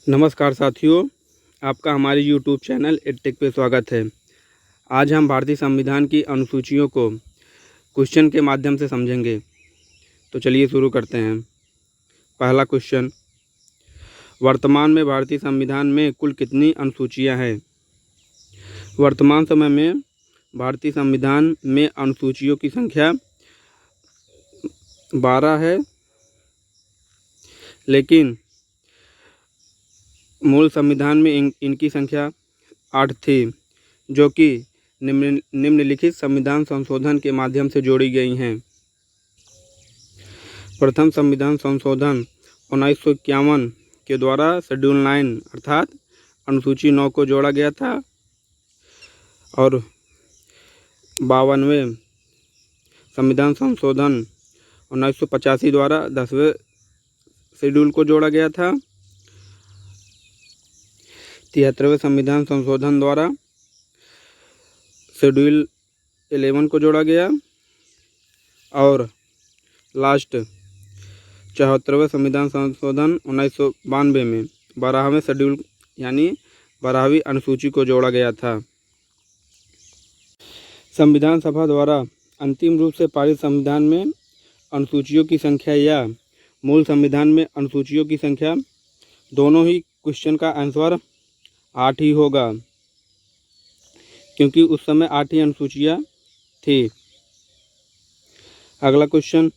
नमस्कार साथियों, आपका हमारे यूट्यूब चैनल एडटेक पे स्वागत है। आज हम भारतीय संविधान की अनुसूचियों को क्वेश्चन के माध्यम से समझेंगे। तो चलिए शुरू करते हैं। पहला क्वेश्चन, वर्तमान में भारतीय संविधान में कुल कितनी अनुसूचियां हैं? वर्तमान समय में भारतीय संविधान में अनुसूचियों की संख्या 12 है, लेकिन मूल संविधान में इनकी संख्या 8 थी, जो कि निम्नलिखित संविधान संशोधन के माध्यम से जोड़ी गई हैं। प्रथम संविधान संशोधन 1951 के द्वारा शेड्यूल 9 अर्थात अनुसूची 9 को जोड़ा गया था और 52वें संविधान संशोधन 1985 द्वारा 10वें शेड्यूल को जोड़ा गया था। 73वें संविधान संशोधन द्वारा शेड्यूल 11 को जोड़ा गया और लास्ट 74वें संविधान संशोधन 1992 में 12वें शेड्यूल यानी 12वीं अनुसूची को जोड़ा गया था। संविधान सभा द्वारा अंतिम रूप से पारित संविधान में अनुसूचियों की संख्या या मूल संविधान में अनुसूचियों की संख्या, दोनों ही क्वेश्चन का आंसर 8 ही होगा, क्योंकि उस समय 8 ही अनुसूचियां थी। अगला क्वेश्चन,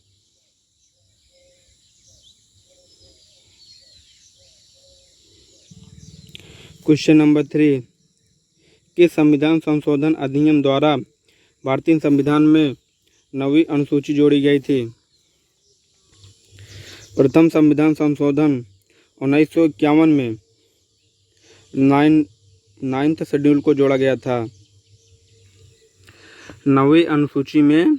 क्वेश्चन नंबर 3, किस संविधान संशोधन अधिनियम द्वारा भारतीय संविधान में 9वीं अनुसूची जोड़ी गई थी? प्रथम संविधान संशोधन 1951 में 9th शेड्यूल को जोड़ा गया था। 9वीं अनुसूची में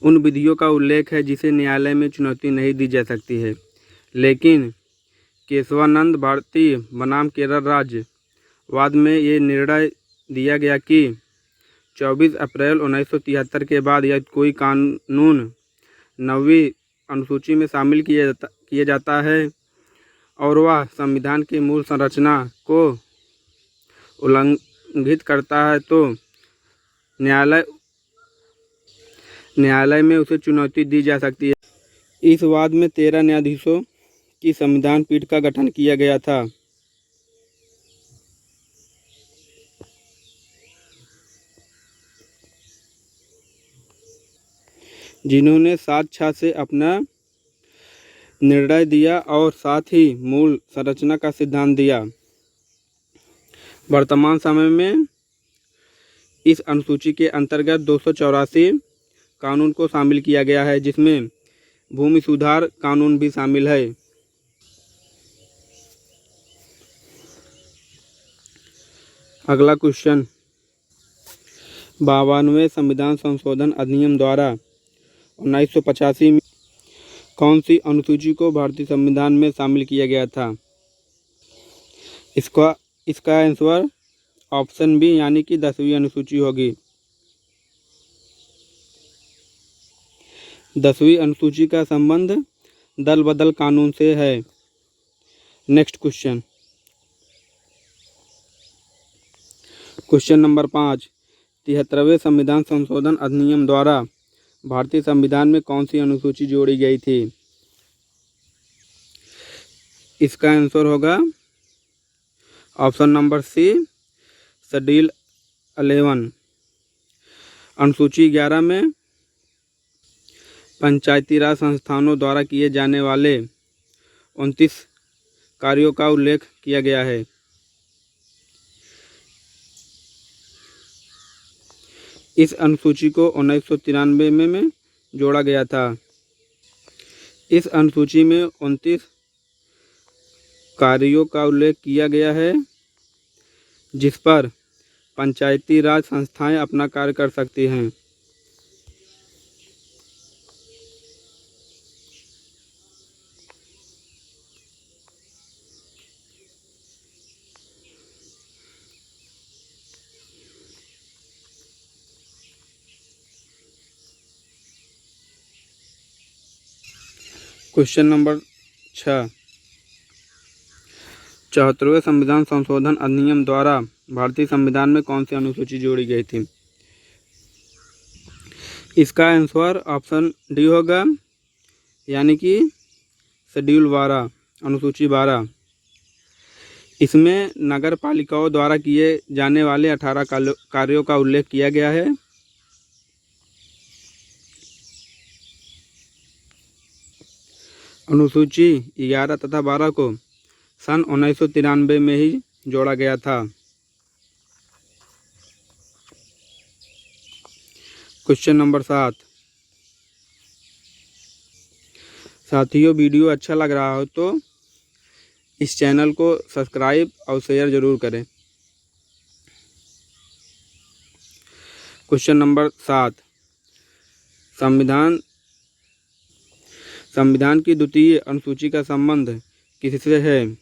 उन विधियों का उल्लेख है जिसे न्यायालय में चुनौती नहीं दी जा सकती है, लेकिन केशवानंद भारती बनाम केरल राज्य वाद में ये निर्णय दिया गया कि 24 अप्रैल 1973 के बाद यदि कोई कानून 9वीं अनुसूची में शामिल किया जाता है और वह संविधान की मूल संरचना को उल्लंघित करता है तो न्यायालय में उसे चुनौती दी जा सकती है। इस वाद में 13 न्यायाधीशों की संविधान पीठ का गठन किया गया था। जिन्होंने 7-6 से अपना निर्णय दिया और साथ ही मूल संरचना का सिद्धांत दिया। वर्तमान समय में इस अनुसूची के अंतर्गत 284 कानून को शामिल किया गया है, जिसमें भूमि सुधार कानून भी शामिल है। अगला क्वेश्चन, 52वें संविधान संशोधन अधिनियम द्वारा 1985 में कौन सी अनुसूची को भारतीय संविधान में शामिल किया गया था? इसका आंसर ऑप्शन बी यानी कि 10वीं अनुसूची होगी। 10वीं अनुसूची का संबंध दल बदल कानून से है। नेक्स्ट क्वेश्चन, क्वेश्चन नंबर 5, 73वें संविधान संशोधन अधिनियम द्वारा भारतीय संविधान में कौन सी अनुसूची जोड़ी गई थी? इसका आंसर होगा ऑप्शन नंबर सी, शेड्यूल 11। अनुसूची 11 में पंचायती राज संस्थानों द्वारा किए जाने वाले 29 कार्यों का उल्लेख किया गया है। इस अनुसूची को 1993 में जोड़ा गया था। इस अनुसूची में 29 कार्यों का उल्लेख किया गया है जिस पर पंचायती राज संस्थाएं अपना कार्य कर सकती हैं। क्वेश्चन नंबर 6, 74वें संविधान संशोधन अधिनियम द्वारा भारतीय संविधान में कौन सी अनुसूची जोड़ी गई थी? इसका आंसर ऑप्शन डी होगा, यानी कि शेड्यूल 12, अनुसूची 12। इसमें नगर पालिकाओं द्वारा किए जाने वाले 18 कार्यों का उल्लेख किया गया है। अनुसूची 11 तथा 12 को सन 1993 में ही जोड़ा गया था। Question number 7। साथियों, वीडियो अच्छा लग रहा हो तो इस चैनल को सब्सक्राइब और शेयर जरूर करें। Question number 7। संविधान की द्वितीय अनुसूची का संबंध किससे है?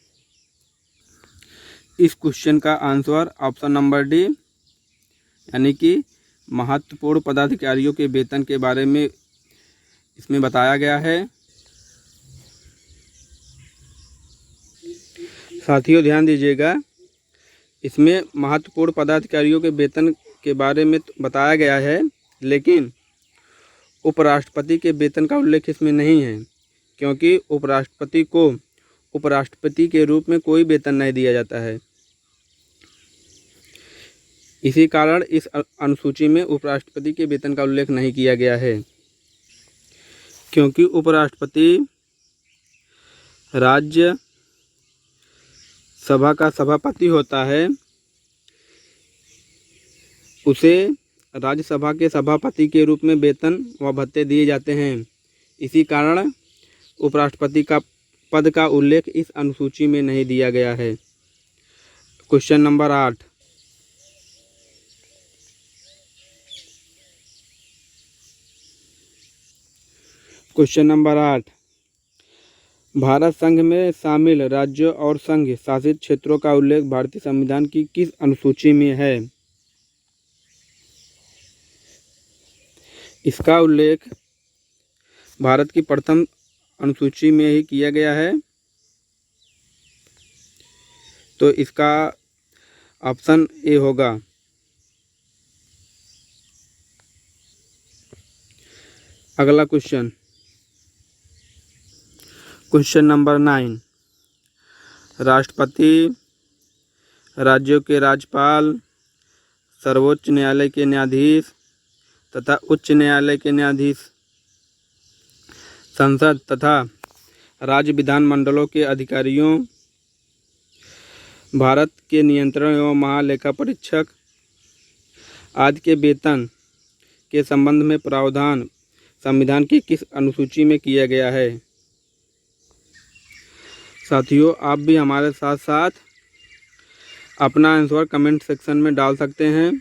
इस क्वेश्चन का आंसर ऑप्शन नंबर डी, यानी कि महत्वपूर्ण पदाधिकारियों के वेतन के बारे में इसमें बताया गया है। साथियों, ध्यान दीजिएगा, इसमें महत्वपूर्ण पदाधिकारियों के वेतन के बारे में बताया गया है, लेकिन उपराष्ट्रपति के वेतन का उल्लेख इसमें नहीं है, क्योंकि उपराष्ट्रपति को उपराष्ट्रपति के रूप में कोई वेतन नहीं दिया जाता है। इसी कारण इस अनुसूची में उपराष्ट्रपति के वेतन का उल्लेख नहीं किया गया है, क्योंकि उपराष्ट्रपति राज्य सभा का सभापति होता है, उसे राज्यसभा के सभापति के रूप में वेतन व भत्ते दिए जाते हैं। इसी कारण उपराष्ट्रपति का पद का उल्लेख इस अनुसूची में नहीं दिया गया है। Question number 8। Question number 8। Bharat संघ में शामिल राज्यों और संघ शासित क्षेत्रों का उल्लेख भारतीय संविधान की किस अनुसूची में है? इसका उल्लेख भारत की प्रथम अनुसूची में ही किया गया है, तो इसका ऑप्शन ए होगा। अगला क्वेश्चन, क्वेश्चन नंबर 9। राष्ट्रपति, राज्यों के राज्यपाल, सर्वोच्च न्यायालय के न्यायाधीश तथा उच्च न्यायालय के न्यायाधीश, संसद तथा राज्य विधानमंडलों के अधिकारियों, भारत के नियंत्रण एवं महालेखा परीक्षक आदि के वेतन के संबंध में प्रावधान संविधान की किस अनुसूची में किया गया है? साथियों, आप भी हमारे साथ साथ अपना आंसर कमेंट सेक्शन में डाल सकते हैं।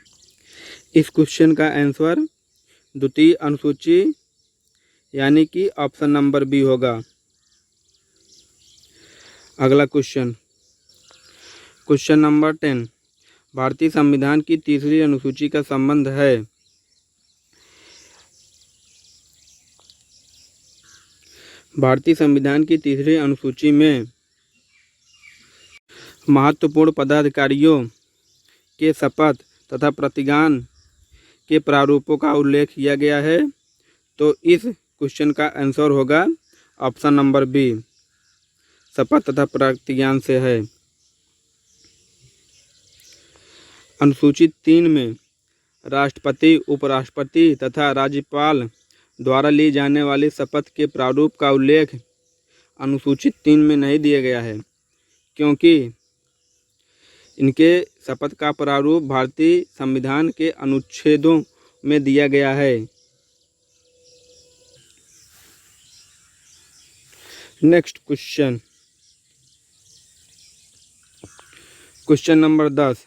इस क्वेश्चन का आंसर द्वितीय अनुसूची, यानी कि ऑप्शन नंबर बी होगा। अगला क्वेश्चन, क्वेश्चन नंबर 10। भारतीय संविधान की तीसरी अनुसूची का संबंध है। भारतीय संविधान की तीसरी अनुसूची में महत्वपूर्ण पदाधिकारियों के शपथ तथा प्रतिज्ञान के प्रारूपों का उल्लेख किया गया है, तो इस क्वेश्चन का आंसर होगा ऑप्शन नंबर बी, शपथ तथा प्रतिज्ञान से है। अनुसूची 3 में राष्ट्रपति, उपराष्ट्रपति तथा राज्यपाल द्वारा ली जाने वाली शपथ के प्रारूप का उल्लेख अनुसूची 3 में नहीं दिया गया है, क्योंकि इनके शपथ का प्रारूप भारतीय संविधान के अनुच्छेदों में दिया गया है। Next question, question number 10।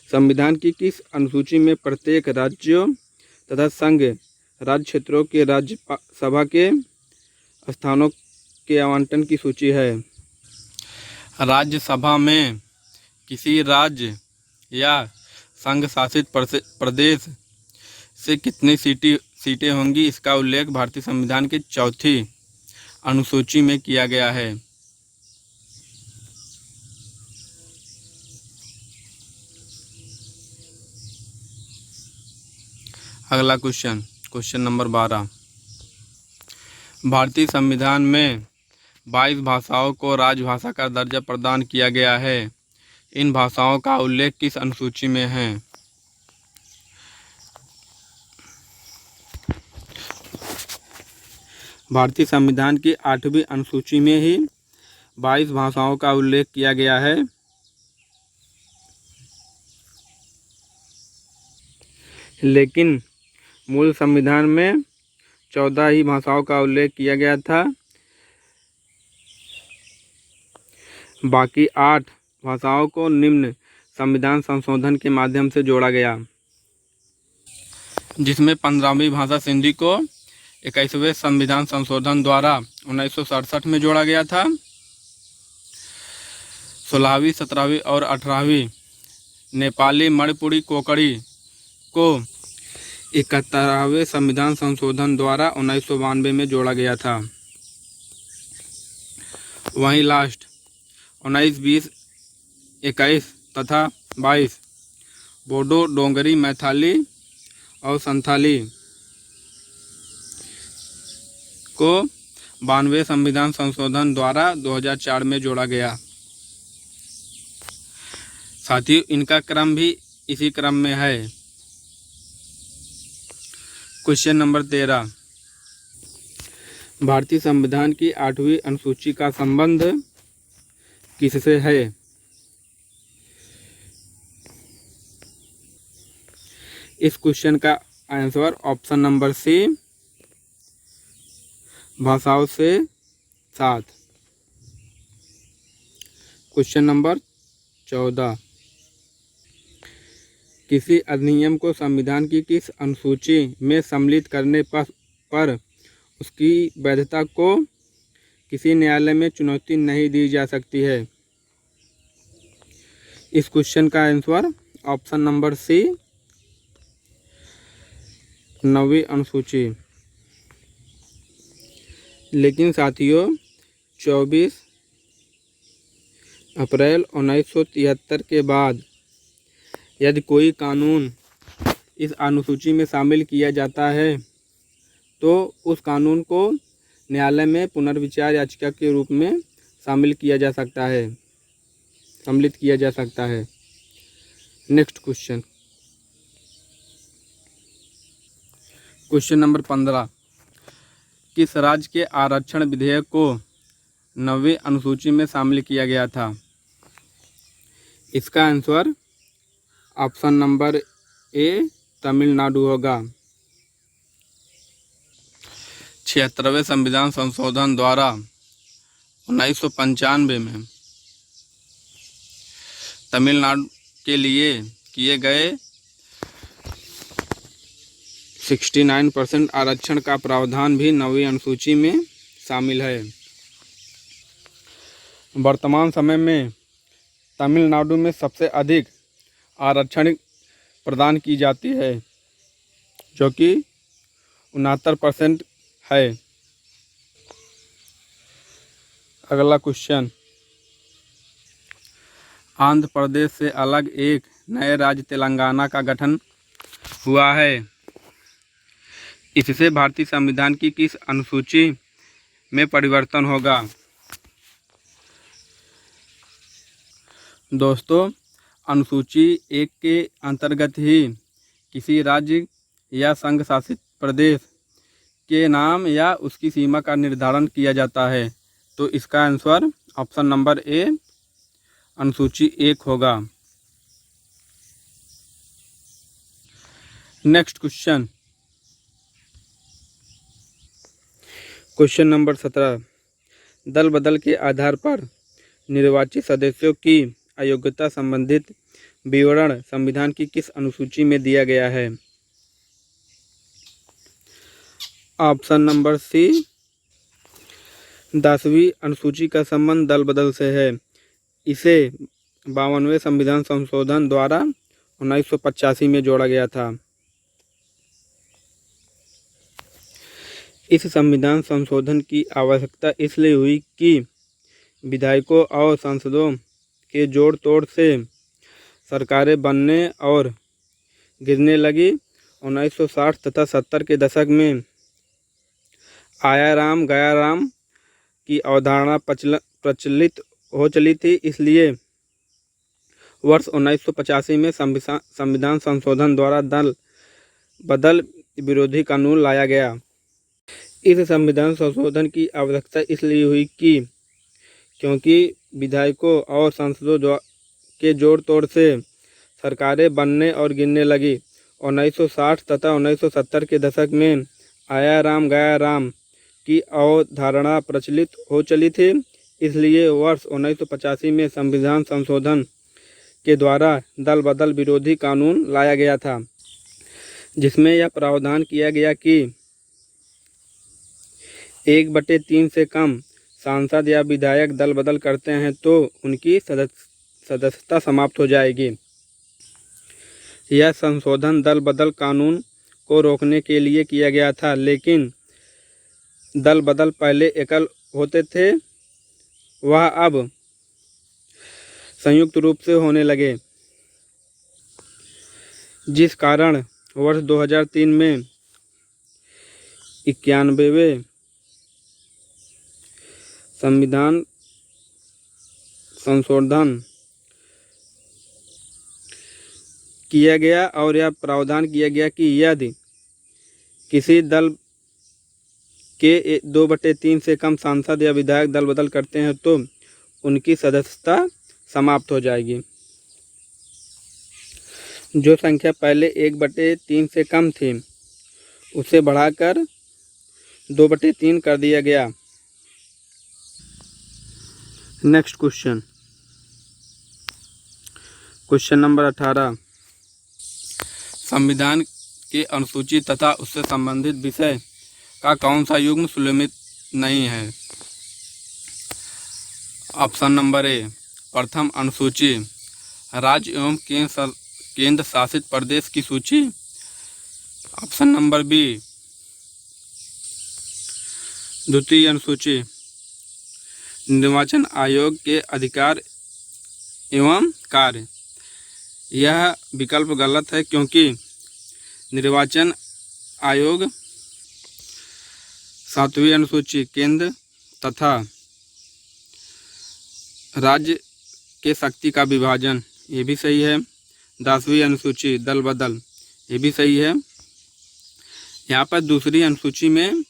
संविधान की किस अनुसूची में प्रत्येक राज्यों तथा संघ राज्य क्षेत्रों के राज्यसभा के स्थानों के आवंटन की सूची है? राज्यसभा में किसी राज्य या संघ शासित प्रदेश से कितनी सीटें होंगी, इसका उल्लेख भारतीय संविधान की चौथी अनुसूची में किया गया है। अगला क्वेश्चन, क्वेश्चन नंबर 12। भारतीय संविधान में 22 भाषाओं को राजभाषा का दर्जा प्रदान किया गया है। इन भाषाओं का उल्लेख किस अनुसूची में है? भारतीय संविधान की 8वीं अनुसूची में ही 22 भाषाओं का उल्लेख किया गया है। लेकिन मूल संविधान में 14 ही भाषाओं का उल्लेख किया गया था। बाकी 8 भाषाओं को निम्न संविधान संशोधन के माध्यम से जोड़ा गया, जिसमें 15वीं भाषा सिंधी को 21वें संविधान संशोधन द्वारा 1967 में जोड़ा गया था। 16वीं, 17वीं और 18वीं नेपाली, मणिपुरी, कोंकणी को 71वें संविधान संशोधन द्वारा 1992 में जोड़ा गया था। वहीं लास्ट 19, 20, 21 तथा 22 बोडो, डोंगरी, मैथिली और संथाली को 92वें संविधान संशोधन द्वारा 2004 में जोड़ा गया। साथियों, इनका क्रम भी इसी क्रम में है। Question number 13। भारतीय संविधान की 8वीं अनुसूची का संबंध किससे है? इस क्वेश्चन का आंसर ऑप्शन नंबर सी, भाषाओं से 7। Question number 14। किसी अधिनियम को संविधान की किस अनुसूची में सम्मिलित करने पर उसकी वैधता को किसी न्यायालय में चुनौती नहीं दी जा सकती है? इस क्वेश्चन का आंसर ऑप्शन नंबर सी, 9वीं अनुसूची। लेकिन साथियों, 24 अप्रैल 1973 के बाद यदि कोई कानून इस अनुसूची में शामिल किया जाता है तो उस कानून को न्यायालय में पुनर्विचार याचिका के रूप में सम्मिलित किया जा सकता है। Next question, question number 15। किस राज्य के आरक्षण विधेयक को 9वीं अनुसूची में शामिल किया गया था? इसका answer option number A, Tamil Nadu होगा। 76वें संविधान संशोधन द्वारा 1995 में तमिलनाडु के लिए किए गए 69% आरक्षण का प्रावधान भी 9वीं अनुसूची में शामिल है। वर्तमान समय में तमिलनाडु में सबसे अधिक आरक्षण प्रदान की जाती है, जो कि 69% है। अगला क्वेश्चन, आंध्र प्रदेश से अलग एक नए राज्य तेलंगाना का गठन हुआ है। इससे भारतीय संविधान की किस अनुसूची में परिवर्तन होगा? दोस्तों, अनुसूची 1 के अंतर्गत ही किसी राज्य या संघ शासित प्रदेश के नाम या उसकी सीमा का निर्धारण किया जाता है। तो इसका आंसर ऑप्शन नंबर ए, अनुसूची 1 होगा। Next question, question number 17। दल बदल के आधार पर निर्वाचित सदस्यों की अयोग्यता संबंधित विवरण संविधान की किस अनुसूची में दिया गया है? ऑप्शन नंबर सी, 10वीं अनुसूची का संबंध दल बदल से है। इसे 52वें संविधान संशोधन द्वारा 1985 में जोड़ा गया था। इस संविधान संशोधन की आवश्यकता इसलिए हुई कि विधायकों और सांसदों के जोड़ तोड़ से सरकारें बनने और गिरने लगी 1960 तथा 70 के दशक में आया राम गया राम की अवधारणा प्रचलित हो चली थी, इसलिए वर्ष 1985 में संविधान संशोधन द्वारा दल बदल विरोधी कानून लाया गया। इस संविधान संशोधन की आवश्यकता इसलिए हुई कि क्योंकि विधायकों और सांसदों के जोड़ तोड़ से सरकारें बनने और गिरने लगी। 1960 तथा 1970 के दशक में आया राम गया राम की अवधारणा प्रचलित हो चली थी, इसलिए वर्ष 1985 में संविधान संशोधन के द्वारा दल बदल विरोधी कानून लाया गया था, जिसमें यह प्रावधान किया गया कि 1/3 से कम सांसद या विधायक दल बदल करते हैं तो उनकी सदस्यता समाप्त हो जाएगी। यह संशोधन दल बदल कानून को रोकने के लिए किया गया था, लेकिन दल बदल पहले एकल होते थे, वह अब संयुक्त रूप से होने लगे, जिस कारण वर्ष 2003 में 91वें संविधान संशोधन किया गया और यह प्रावधान किया गया कि यदि किसी दल के 2/3 से कम सांसद या विधायक दल बदल करते हैं तो उनकी सदस्यता समाप्त हो जाएगी। जो संख्या पहले 1/3 से कम थी उसे बढ़ाकर 2/3 कर दिया गया। Next question number 18। संविधान के अनुसूची तथा उससे संबंधित विषय का कौन सा युग्म सुलभित नहीं है? ऑप्शन नंबर ए प्रथम अनुसूची, राज्य एवं केंद्र शासित प्रदेश की सूची। ऑप्शन नंबर बी द्वितीय अनुसूची, निर्वाचन आयोग के अधिकार एवं कार्य। यह विकल्प गलत है क्योंकि निर्वाचन आयोग 7वीं अनुसूची केंद्र तथा राज्य के शक्ति का विभाजन, ये भी सही है। 10वीं अनुसूची दल बदल, ये भी सही है। यहाँ पर दूसरी अनुसूची में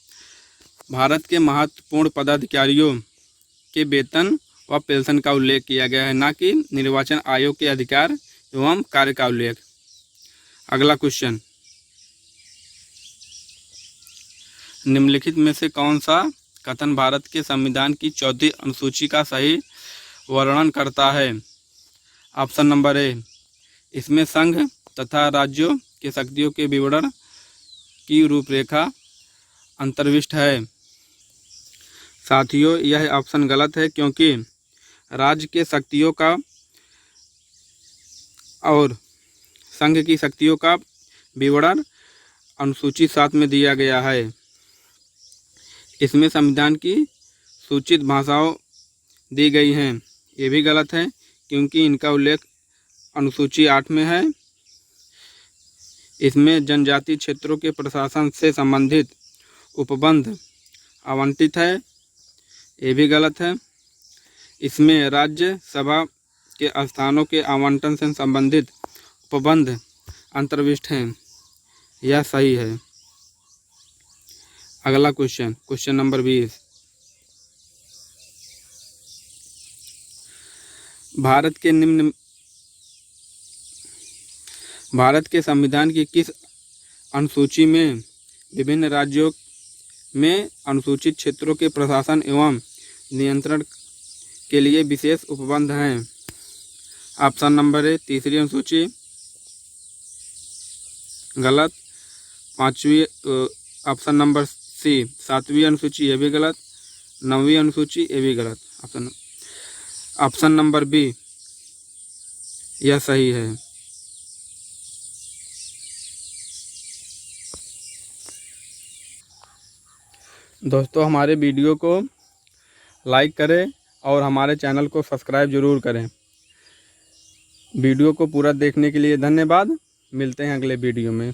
भारत के महत्वपूर्ण पदाधिकारियों के वेतन व पेंशन का उल्लेख किया गया है, ना कि निर्वाचन आयोग के अधिकार एवं कार्य का उल्लेख। अगला क्वेश्चन, निम्नलिखित में से कौन सा कथन भारत के संविधान की 4वीं अनुसूची का सही वर्णन करता है? ऑप्शन नंबर ए, इसमें संघ तथा राज्यों के शक्तियों के विवरण की रूपरेखा अंतर्विष्ट है। साथियों, यह ऑप्शन गलत है क्योंकि राज्य के शक्तियों का और संघ की शक्तियों का विवरण अनुसूची 7 में दिया गया है। इसमें संविधान की सूचित भाषाओं दी गई हैं, ये भी गलत है क्योंकि इनका उल्लेख अनुसूची 8 में है। इसमें जनजातीय क्षेत्रों के प्रशासन से संबंधित उपबंध आवंटित है, ये भी गलत है। इसमें राज्य सभा के स्थानों के आवंटन से संबंधित उपबंध अंतर्विष्ट हैं, यह सही है। अगला क्वेश्चन नंबर 20। भारत के संविधान की किस अनुसूची में विभिन्न राज्यों में अनुसूचित क्षेत्रों के प्रशासन एवं नियंत्रण के लिए विशेष उपबंध हैं? ऑप्शन नंबर ए 3री अनुसूची, गलत। 5वीं ऑप्शन नंबर सी 7वीं अनुसूची, ये भी गलत। 9वीं अनुसूची, ये भी गलत। ऑप्शन नंबर बी यह सही है। दोस्तों, हमारे वीडियो को लाइक करें और हमारे चैनल को सब्सक्राइब जरूर करें। वीडियो को पूरा देखने के लिए धन्यवाद। मिलते हैं अगले वीडियो में।